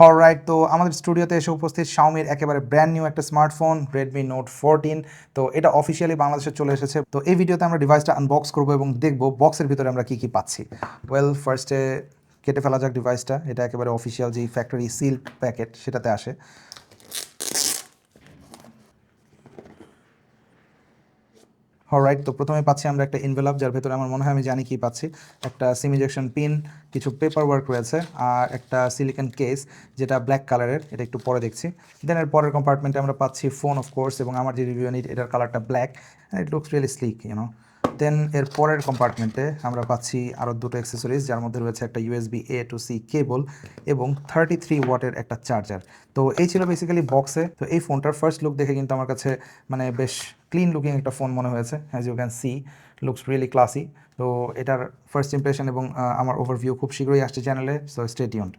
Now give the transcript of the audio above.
Alright, তো আমাদের স্টুডিওতে এসে উপস্থিত Xiaomiর একেবারে ব্র্যান্ড নিউ একটা স্মার্টফোন Redmi Note 14। তো এটা অফিসিয়ালি বাংলাদেশে চলে এসেছে। তো এই ভিডিওতে আমরা ডিভাইসটা আনবক্স করব এবং দেখব বক্সের ভিতরে আমরা কি কি পাচ্ছি। ফার্স্টে কেটে ফেলা যাক ডিভাইসটা। এটা একেবারে অফিসিয়াল যেই ফ্যাক্টরি সিল প্যাকেট সেটাতে আসে। অলরাইট, তো প্রথমে পাচ্ছি আমরা একটা এনভেলপ, যার ভেতরে আমার মনে হয় আমি জানি কি পাচ্ছি। একটা সিম ইজেকশন পিন, কিছু পেপার ওয়ার্ক রয়েছে, আর একটা সিলিকন কেস যেটা ব্ল্যাক কালারের, এটা একটু পরে দেখছি। দেন এর পরের কম্পার্টমেন্টে আমরা পাচ্ছি ফোন অফ কোর্স, এবং আমার যে রিভিউ নিট এটার কালারটা black, it looks really sleek then এর পরের কম্পার্টমেন্টে আমরা পাচ্ছি আরও দুটো অ্যাক্সেসরিজ, যার মধ্যে রয়েছে একটা USB A to C কেবল এবং 33 ওয়াটের একটা চার্জার। তো এই ছিল বেসিক্যালি বক্সে। তো এই ফোনটার ফার্স্ট লুক দেখে কিন্তু আমার কাছে মানে বেশ ক্লিন লুকিং একটা ফোন মনে হয়েছে। As you can see, looks really classy. তো এটার ফার্স্ট ইমপ্রেশন এবং আমার ওভারভিউ খুব শীঘ্রই আসছে চ্যানেলে, সো স্টে টিউনড।